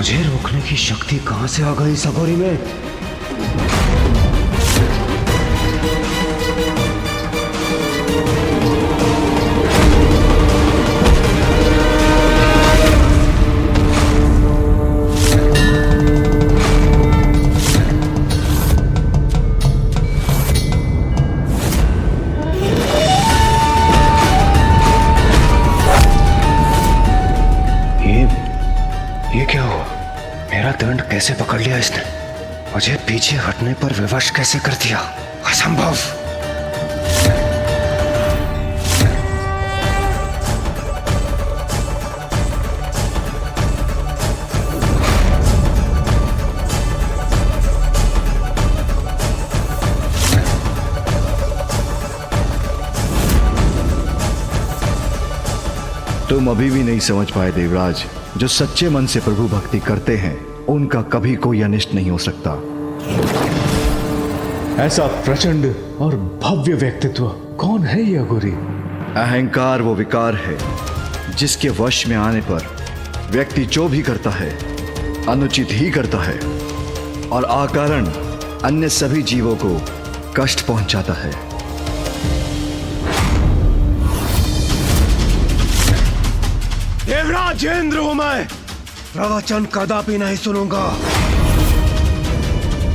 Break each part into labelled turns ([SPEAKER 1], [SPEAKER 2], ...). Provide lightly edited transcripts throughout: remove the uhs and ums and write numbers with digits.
[SPEAKER 1] मुझे रोकने की शक्ति कहां से आ गई इस अघोरी में? ये क्या हुआ? मेरा दंड कैसे पकड़ लिया इसने? मुझे पीछे हटने पर विवश कैसे कर दिया? असंभव।
[SPEAKER 2] तुम अभी भी नहीं समझ पाए देवराज, जो सच्चे मन से प्रभु भक्ति करते हैं उनका कभी कोई अनिष्ट नहीं हो सकता।
[SPEAKER 3] ऐसा प्रचंड और भव्य व्यक्तित्व कौन है ये अघोरी?
[SPEAKER 2] अहंकार वो विकार है जिसके वश में आने पर व्यक्ति जो भी करता है अनुचित ही करता है और अकारण अन्य सभी जीवों को कष्ट पहुंचाता है।
[SPEAKER 1] देवराजेंद्र हूं मैं, प्रवचन कदापि नहीं सुनूंगा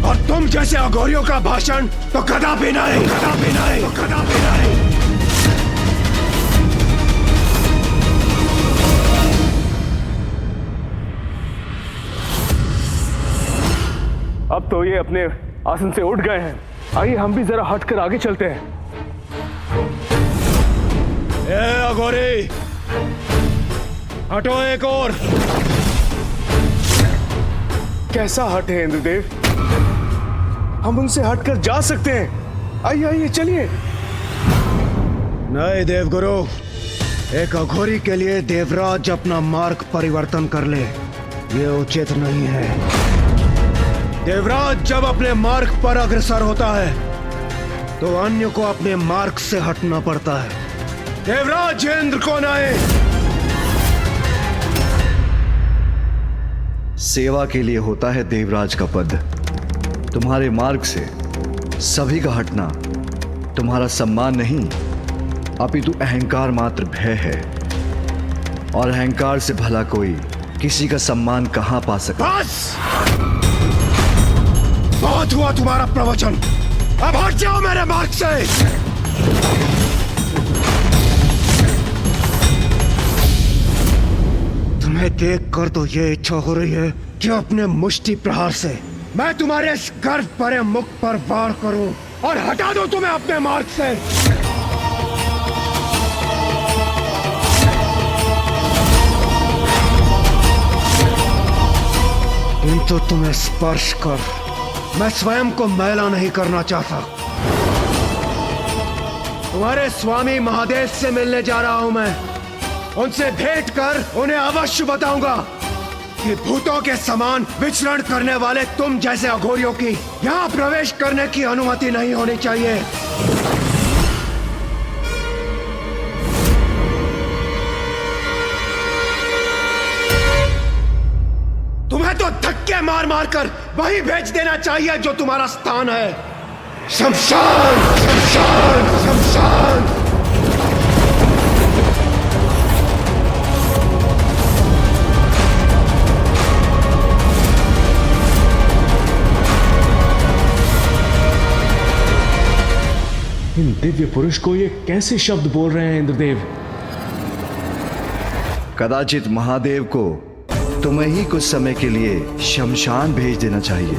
[SPEAKER 1] और तुम जैसे अघोरियों का भाषण तो कदापि नहीं, कदापि नहीं, तो कदापि नहीं।
[SPEAKER 3] अब तो ये अपने आसन से उठ गए हैं। आइए हम भी जरा हटकर आगे चलते हैं।
[SPEAKER 1] ए अघोरी, हटो एक और।
[SPEAKER 3] कैसा हटे इंद्रदेव? हम उनसे हटकर जा सकते हैं। आइए आइए चलिए।
[SPEAKER 1] नहीं देवगुरु, एक अघोरी के लिए देवराज अपना मार्ग परिवर्तन कर ले, ये उचित नहीं है। देवराज जब अपने मार्ग पर अग्रसर होता है तो अन्य को अपने मार्ग से हटना पड़ता है। देवराजेंद्र कौन आए?
[SPEAKER 2] सेवा के लिए होता है देवराज का पद। तुम्हारे मार्ग से सभी का हटना तुम्हारा सम्मान नहीं, अपितु अहंकार मात्र भय है और अहंकार से भला कोई किसी का सम्मान कहां पा सकता?
[SPEAKER 1] बस, बहुत हुआ तुम्हारा प्रवचन, अब हट जाओ मेरे मार्ग से। तुम्हें देखकर तो ये इच्छा हो रही है कि अपने मुष्टि प्रहार से मैं तुम्हारे इस गर्व भरे मुख पर वार करूं और हटा दूं तुम्हें अपने मार्ग से। किंतु तुम्हें स्पर्श कर मैं स्वयं को मैला नहीं करना चाहता। तुम्हारे स्वामी महादेव से मिलने जा रहा हूं मैं। उनसे भेंट कर उन्हें अवश्य बताऊंगा कि भूतों के समान विचरण करने वाले तुम जैसे अघोरियों की यहां प्रवेश करने की अनुमति नहीं होनी चाहिए। तुम्हें तो धक्के मार मार कर वहीं भेज देना चाहिए जो तुम्हारा स्थान है। शमशान, शमशान, शमशान।
[SPEAKER 3] इन दिव्य पुरुष को ये कैसे शब्द बोल रहे हैं इंद्रदेव?
[SPEAKER 2] कदाचित महादेव को तुम्हें ही कुछ समय के लिए शमशान भेज देना चाहिए,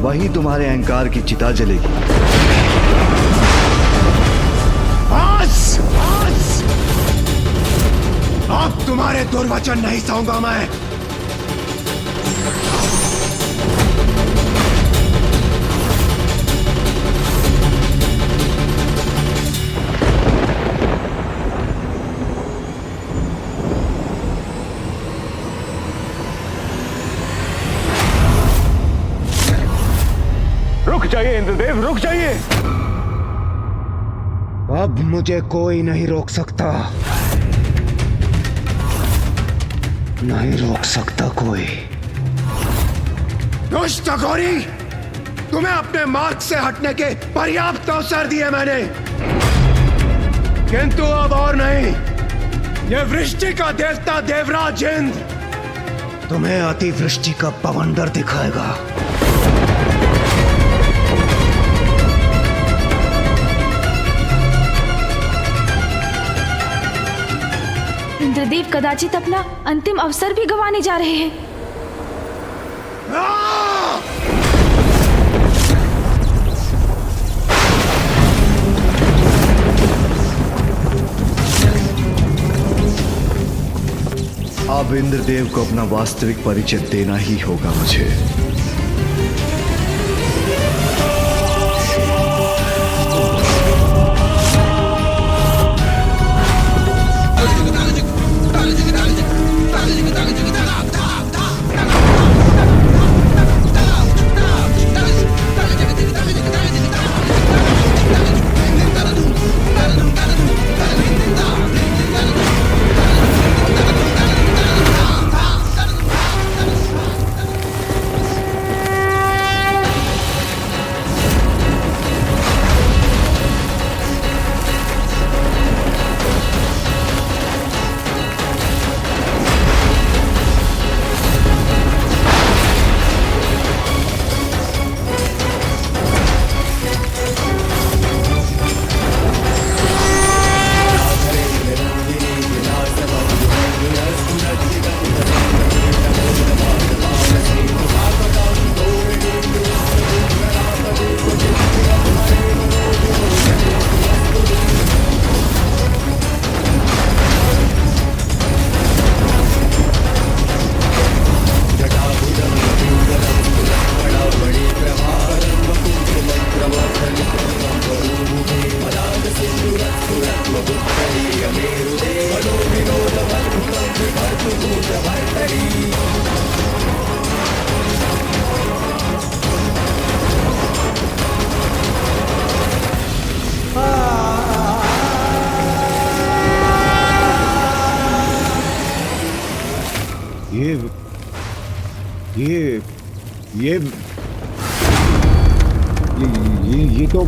[SPEAKER 2] वही तुम्हारे अहंकार की चिता जलेगी।
[SPEAKER 1] बस, बस। अब तुम्हारे दुर्वचन नहीं सहूंगा मैं।
[SPEAKER 3] रुक जाइए इंद्रदेव, रुक जाइए।
[SPEAKER 1] अब मुझे कोई नहीं रोक सकता। नहीं रोक सकता कोई। दुष्ट अघोरी, तुम्हें अपने मार्ग से हटने के पर्याप्त अवसर दिए मैंने, किंतु अब और नहीं। यह वृष्टि का देवता देवराज इंद्र तुम्हें अतिवृष्टि का बवंडर दिखाएगा।
[SPEAKER 4] इंद्रदेव कदाचित अपना अंतिम अवसर भी गंवाने जा रहे हैं।
[SPEAKER 2] अब इंद्रदेव को अपना वास्तविक परिचय देना ही होगा मुझे।
[SPEAKER 1] ये तो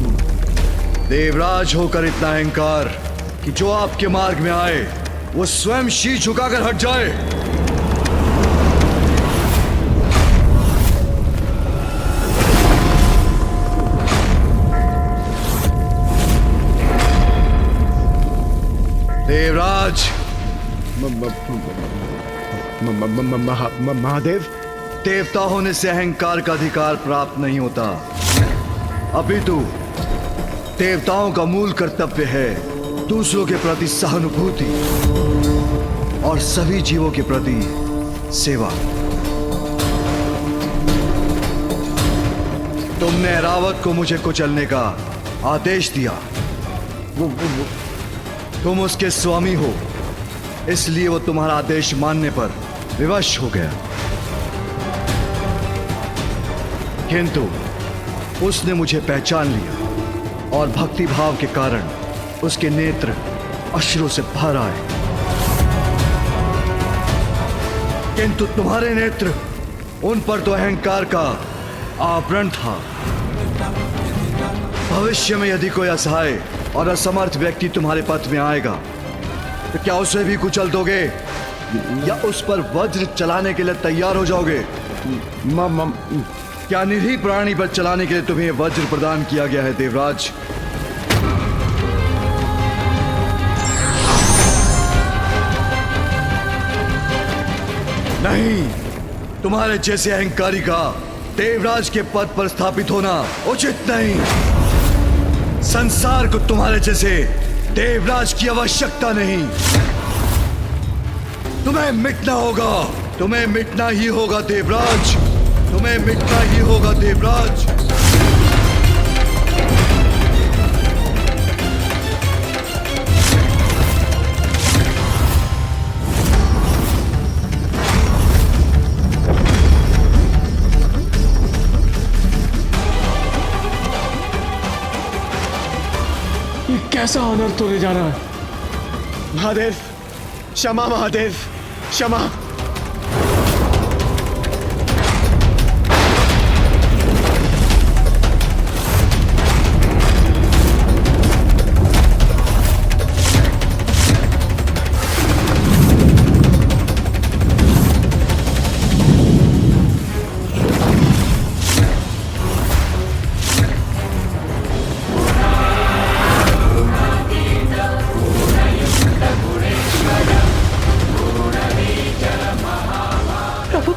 [SPEAKER 2] देवराज होकर इतना अहंकार कि जो आपके मार्ग में आए वो स्वयं शीश झुकाकर हट जाए। देवराज,
[SPEAKER 1] महादेव,
[SPEAKER 2] देवता होने से अहंकार का अधिकार प्राप्त नहीं होता, अपितु देवताओं का मूल कर्तव्य है दूसरों के प्रति सहानुभूति और सभी जीवों के प्रति सेवा। तुमने ऐरावत को मुझे कुचलने का आदेश दिया। तुम उसके स्वामी हो, इसलिए वो तुम्हारा आदेश मानने पर विवश हो गया, किंतु उसने मुझे पहचान लिया और भक्ति भाव के कारण उसके नेत्र अश्रु से भर आए, किंतु तुम्हारे नेत्र, उन पर तो अहंकार का आवरण था। भविष्य में यदि कोई असहाय और असमर्थ व्यक्ति तुम्हारे पथ में आएगा तो क्या उसे भी कुचल दोगे या उस पर वज्र चलाने के लिए तैयार हो जाओगे? क्या निरीह प्राणी पर चलाने के लिए तुम्हें वज्र प्रदान किया गया है देवराज? नहीं, तुम्हारे जैसे अहंकारी का देवराज के पद पर स्थापित होना उचित नहीं। संसार को तुम्हारे जैसे देवराज की आवश्यकता नहीं। तुम्हें मिटना होगा, तुम्हें मिटना ही होगा देवराज, तुम्हें मिटना ही होगा देवराज।
[SPEAKER 3] ये कैसा अनर्थ होने जा रहा है?
[SPEAKER 1] महादेव, क्षमा महादेव, क्षमा।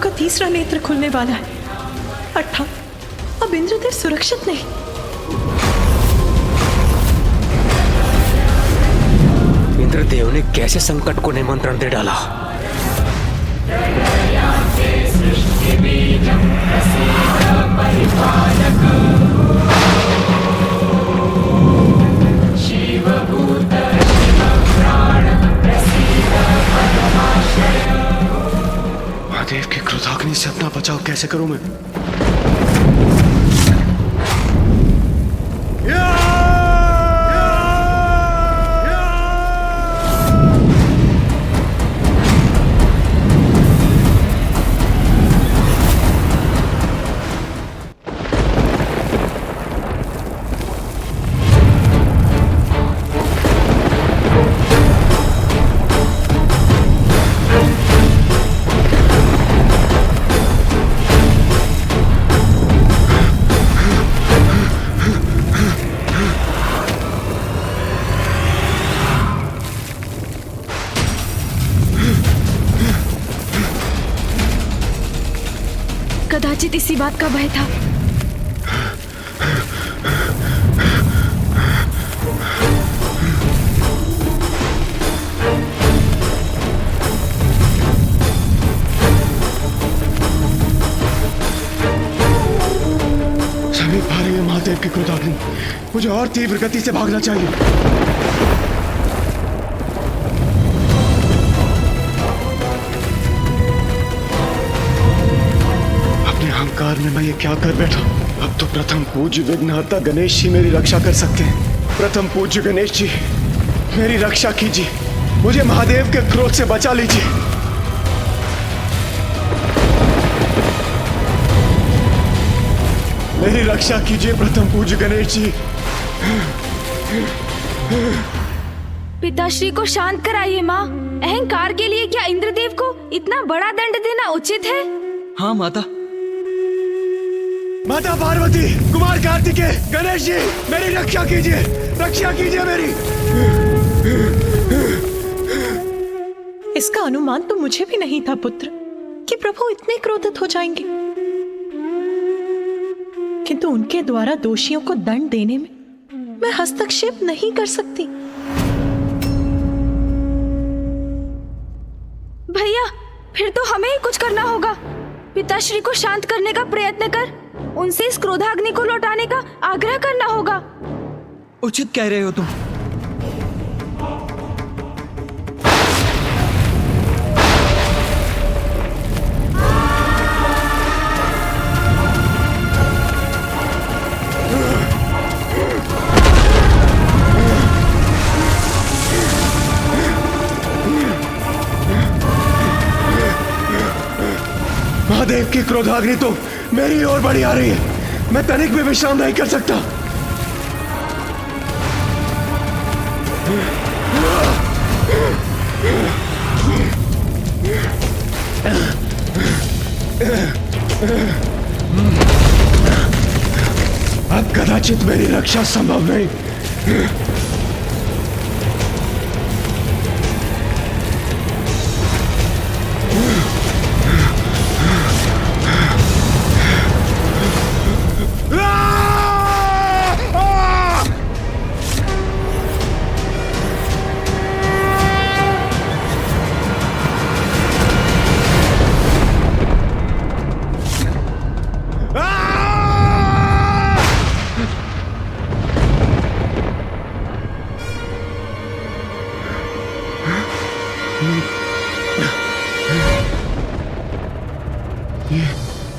[SPEAKER 5] का तीसरा नेत्र खुलने वाला है। अर्थात अब इंद्रदेव सुरक्षित नहीं।
[SPEAKER 6] इंद्रदेव ने कैसे संकट को निमंत्रण दे डाला?
[SPEAKER 1] महादेव की क्रोधाग्नि से अपना बचाव कैसे करूं मैं?
[SPEAKER 4] कदाचित इसी बात का भय था।
[SPEAKER 1] समीप आ रही है महादेव की क्रोधाग्नि। मुझे और तीव्र गति से भागना चाहिए। अहंकार में मैं ये क्या कर बैठा? अब तो प्रथम पूज्य विघ्नहर्ता गणेश जी मेरी रक्षा कर सकते हैं। प्रथम पूज्य गणेश जी मेरी रक्षा कीजिए, मुझे महादेव के क्रोध से बचा लीजिए। मेरी रक्षा कीजिए प्रथम पूज्य गणेश जी।
[SPEAKER 4] पिताश्री को शांत कराइए माँ। अहंकार के लिए क्या इंद्रदेव को इतना बड़ा दंड देना उचित है?
[SPEAKER 7] हाँ माता।
[SPEAKER 1] माता पार्वती, कुमार कार्तिकेय, गणेश जी मेरी रक्षा कीजिए, रक्षा कीजिए मेरी।
[SPEAKER 5] इसका अनुमान तो मुझे भी नहीं था पुत्र कि प्रभु इतने क्रोधित हो जाएंगे, किंतु उनके द्वारा दोषियों को दंड देने में मैं हस्तक्षेप नहीं कर सकती।
[SPEAKER 4] भैया, फिर तो हमें ही कुछ करना होगा। पिताश्री को शांत करने का प्रयत्न कर, उनसे इस क्रोधाग्नि को लौटाने का आग्रह करना होगा।
[SPEAKER 7] उचित कह रहे हो तुम।
[SPEAKER 1] महादेव की क्रोधाग्नि तो मेरी ओर बढ़ी आ रही है। मैं तनिक भी विश्राम नहीं कर सकता। अब कदाचित मेरी रक्षा संभव नहीं।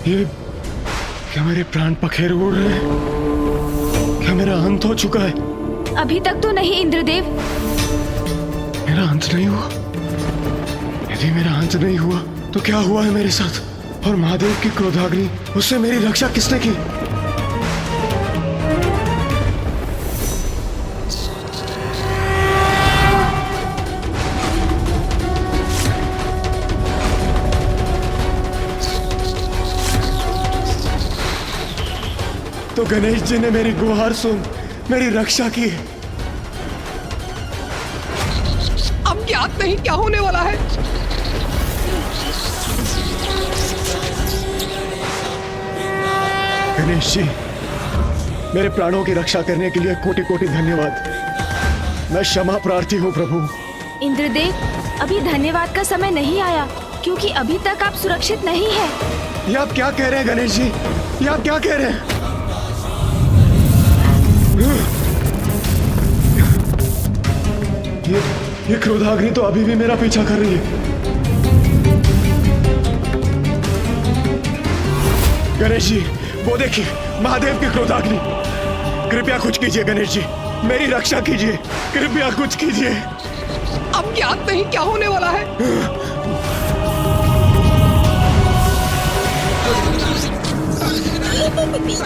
[SPEAKER 1] ये क्या मेरे प्राण पखेरु उड़ रहे हैं? क्या मेरा अंत हो चुका है?
[SPEAKER 4] अभी तक तो नहीं इंद्रदेव।
[SPEAKER 1] मेरा अंत नहीं हुआ? यदि मेरा अंत नहीं हुआ तो क्या हुआ है मेरे साथ? और महादेव की क्रोधाग्नि, उससे मेरी रक्षा किसने की? तो गणेश जी ने मेरी गुहार सुन मेरी रक्षा की।
[SPEAKER 5] अब ज्ञात नहीं क्या होने वाला है।
[SPEAKER 1] गणेश जी, मेरे प्राणों की रक्षा करने के लिए कोटि कोटि धन्यवाद। मैं क्षमा प्रार्थी हूँ प्रभु।
[SPEAKER 4] इंद्रदेव, अभी धन्यवाद का समय नहीं आया, क्योंकि अभी तक आप सुरक्षित नहीं हैं।
[SPEAKER 1] ये आप क्या कह रहे हैं गणेश जी? ये आप क्या कह रहे हैं? ये क्रोधाग्नि तो अभी भी मेरा पीछा कर रही है। गणेश जी, वो देखिए महादेव की क्रोधाग्नि। कृपया कुछ कीजिए गणेश जी, मेरी रक्षा कीजिए, कृपया कुछ कीजिए।
[SPEAKER 7] अब ज्ञात नहीं क्या होने वाला है।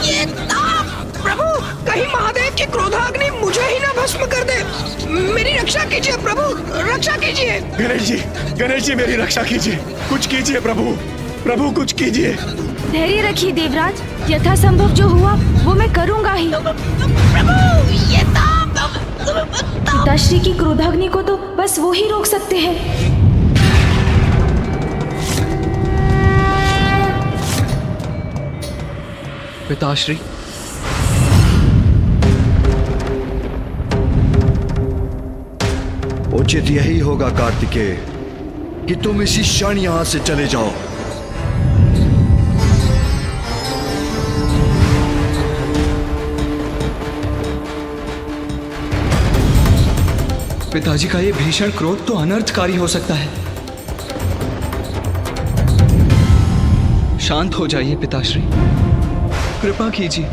[SPEAKER 8] ये ताप! प्रभु, कहीं महादेव की क्रोधाग्नि मुझे ही ना भस्म कर दे। मेरी रक्षा कीजिए प्रभु, रक्षा कीजिए।
[SPEAKER 1] गणेश जी मेरी रक्षा कीजिए, कुछ कीजिए प्रभु, प्रभु कुछ कीजिए।
[SPEAKER 4] धैर्य रखिए देवराज, यथासंभव जो हुआ वो मैं करूंगा ही।
[SPEAKER 8] प्रभु, ये ताप!
[SPEAKER 4] पिताश्री की क्रोधाग्नि को तो बस वो ही रोक सकते हैं।
[SPEAKER 7] पिताश्री,
[SPEAKER 2] उचित यही होगा कार्तिकेय कि तुम इसी क्षण यहां से चले जाओ।
[SPEAKER 7] पिताजी का ये भीषण क्रोध तो अनर्थकारी हो सकता है। शांत हो जाइए पिताश्री, कृपा कीजिए,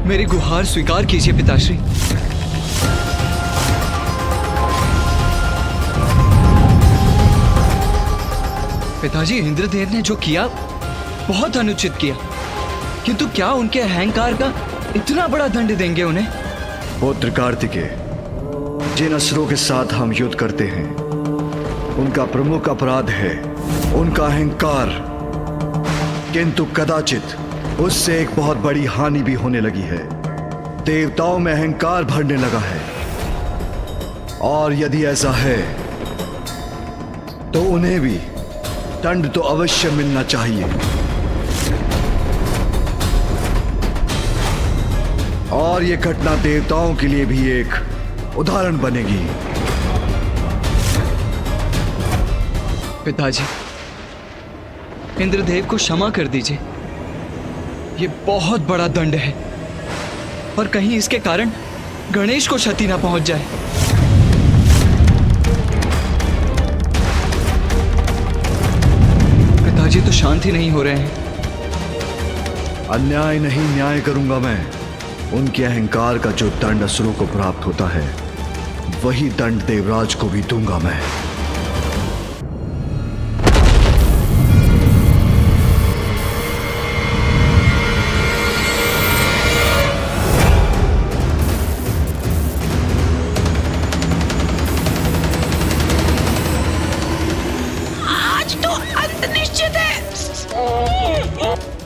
[SPEAKER 7] मेरी गुहार स्वीकार कीजिए पिताश्री। पिताजी, इंद्रदेव ने जो किया बहुत अनुचित किया, किंतु क्या उनके अहंकार का इतना बड़ा दंड देंगे उन्हें?
[SPEAKER 2] पुत्र कार्तिकेय, जिन असुरों के साथ हम युद्ध करते हैं उनका प्रमुख अपराध है उनका अहंकार, किंतु कदाचित उससे एक बहुत बड़ी हानि भी होने लगी है। देवताओं में अहंकार भरने लगा है, और यदि ऐसा है तो उन्हें भी दंड तो अवश्य मिलना चाहिए। और यह घटना देवताओं के लिए भी एक उदाहरण बनेगी।
[SPEAKER 7] पिताजी, इंद्रदेव को क्षमा कर दीजिए। ये बहुत बड़ा दंड है, और कहीं इसके कारण गणेश को क्षति ना पहुंच जाए। पिताजी तो शांत ही नहीं हो रहे हैं।
[SPEAKER 2] अन्याय नहीं न्याय करूंगा मैं। उनके अहंकार का जो दंड असुरों को प्राप्त होता है वही दंड देवराज को भी दूंगा मैं।
[SPEAKER 8] आज तो अंत निश्चित है।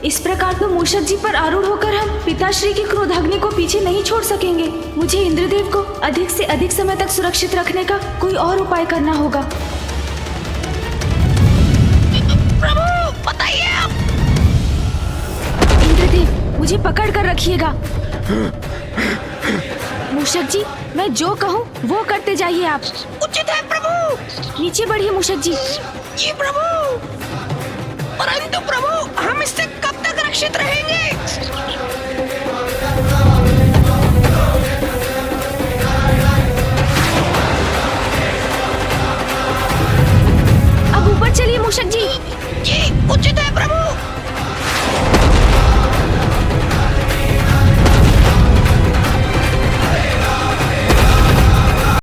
[SPEAKER 4] इस प्रकार तो मूषक जी पर आरूढ़ होकर हम पिताश्री की क्रोधाग्नि को पीछे नहीं छोड़ सकेंगे। मुझे इंद्रदेव को अधिक से अधिक समय तक सुरक्षित रखने का कोई और उपाय करना होगा।
[SPEAKER 8] प्रभु, बताइए आप।
[SPEAKER 4] इंद्रदेव, मुझे पकड़ कर रखिएगा। मूषक जी, मैं जो कहूँ वो करते जाइए आप।
[SPEAKER 8] उचित है प्रभु।
[SPEAKER 4] नीचे बढ़िए मूषक जी।
[SPEAKER 8] जी प्रभु। परंतु प्रभु, हम इससे कब तक रक्षित रहेंगे?
[SPEAKER 4] अब ऊपर चलिए मूषक जी।